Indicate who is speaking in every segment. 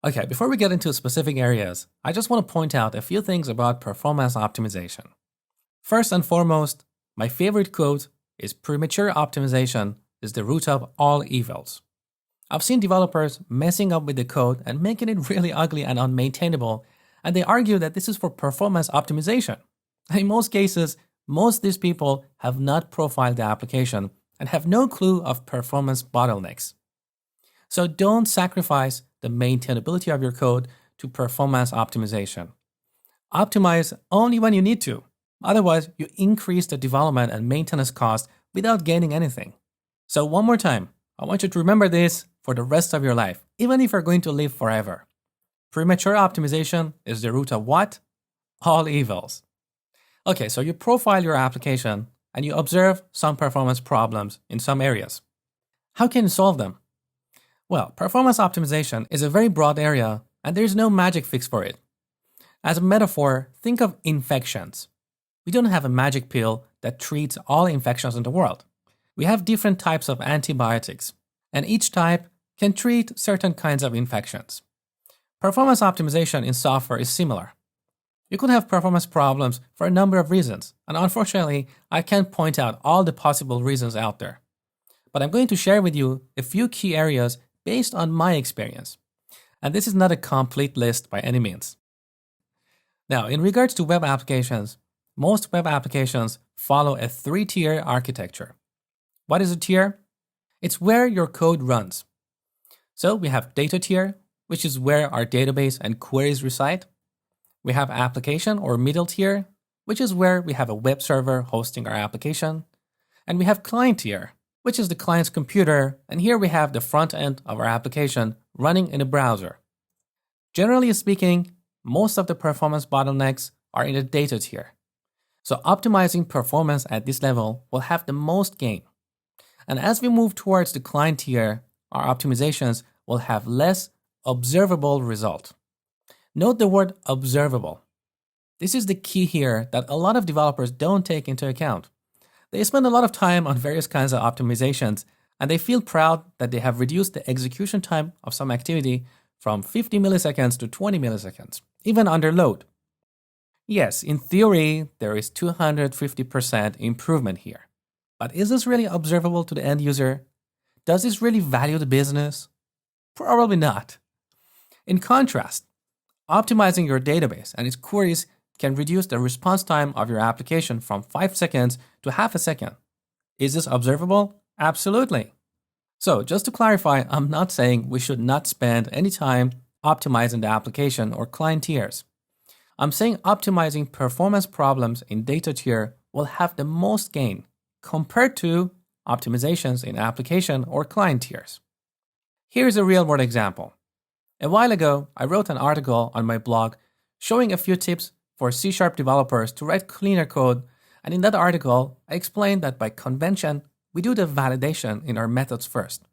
Speaker 1: Okay, before we get into specific areas, I just want to point out a few things about performance optimization. First and foremost, my favorite quote is premature optimization is the root of all evils. I've seen developers messing up with the code and making it really ugly and unmaintainable, and they argue that this is for performance optimization. In most cases, most of these people have not profiled the application and have no clue of performance bottlenecks. So don't sacrifice the maintainability of your code to performance optimization. Optimize only when you need to. Otherwise, you increase the development and maintenance cost without gaining anything. So one more time, I want you to remember this for the rest of your life, even if you're going to live forever. Premature optimization is the root of what? All evils. Okay, so you profile your application and you observe some performance problems in some areas. How can you solve them? Well, performance optimization is a very broad area and there's no magic fix for it. As a metaphor, think of infections. We don't have a magic pill that treats all infections in the world. We have different types of antibiotics, and each type can treat certain kinds of infections. Performance optimization in software is similar. You could have performance problems for a number of reasons, and unfortunately, I can't point out all the possible reasons out there. But I'm going to share with you a few key areas based on my experience. And this is not a complete list by any means. Now, in regards to web applications, most web applications follow a 3-tier architecture. What is a tier? It's where your code runs. So we have data tier, which is where our database and queries reside. We have application or middle tier, which is where we have a web server hosting our application. And we have client tier, which is the client's computer, and here we have the front end of our application running in a browser. Generally speaking, most of the performance bottlenecks are in the data tier. So optimizing performance at this level will have the most gain. And as we move towards the client tier, our optimizations will have less observable result. Note the word observable. This is the key here that a lot of developers don't take into account. They spend a lot of time on various kinds of optimizations, and they feel proud that they have reduced the execution time of some activity from 50 milliseconds to 20 milliseconds, even under load. Yes, in theory, there is 250% improvement here. But is this really observable to the end user? Does this really value the business? Probably not. In contrast, optimizing your database and its queries can reduce the response time of your application from 5 seconds to half a second. Is this observable? Absolutely. So just to clarify, I'm not saying we should not spend any time optimizing the application or client tiers. I'm saying optimizing performance problems in data tier will have the most gain compared to optimizations in application or client tiers. Here's a real-world example. A while ago, I wrote an article on my blog showing a few tips for C# developers to write cleaner code, and in that article, I explained that by convention, we do the validation in our methods first.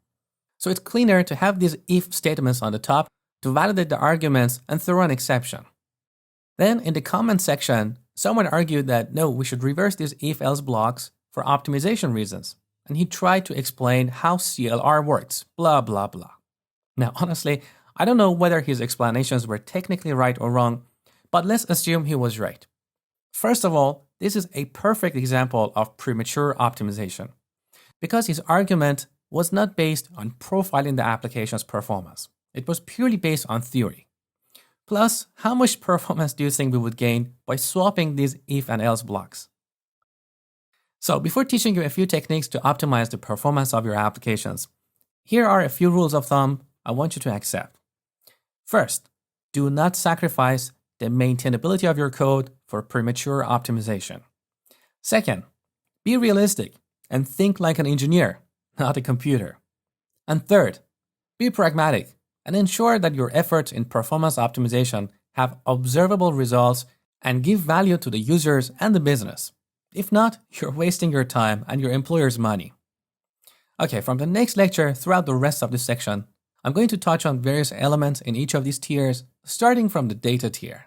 Speaker 1: So it's cleaner to have these if statements on the top to validate the arguments and throw an exception. Then in the comment section, someone argued that no, we should reverse these if-else blocks for optimization reasons. And he tried to explain how CLR works, blah, blah, blah. Now, honestly, I don't know whether his explanations were technically right or wrong, but let's assume he was right. First of all, this is a perfect example of premature optimization, because his argument was not based on profiling the application's performance. It was purely based on theory. Plus, how much performance do you think we would gain by swapping these if and else blocks? So before teaching you a few techniques to optimize the performance of your applications, here are a few rules of thumb I want you to accept. First, do not sacrifice the maintainability of your code for premature optimization. Second, be realistic and think like an engineer, not a computer. And third, be pragmatic and ensure that your efforts in performance optimization have observable results and give value to the users and the business. If not, you're wasting your time and your employer's money. Okay, from the next lecture throughout the rest of this section, I'm going to touch on various elements in each of these tiers, starting from the data tier.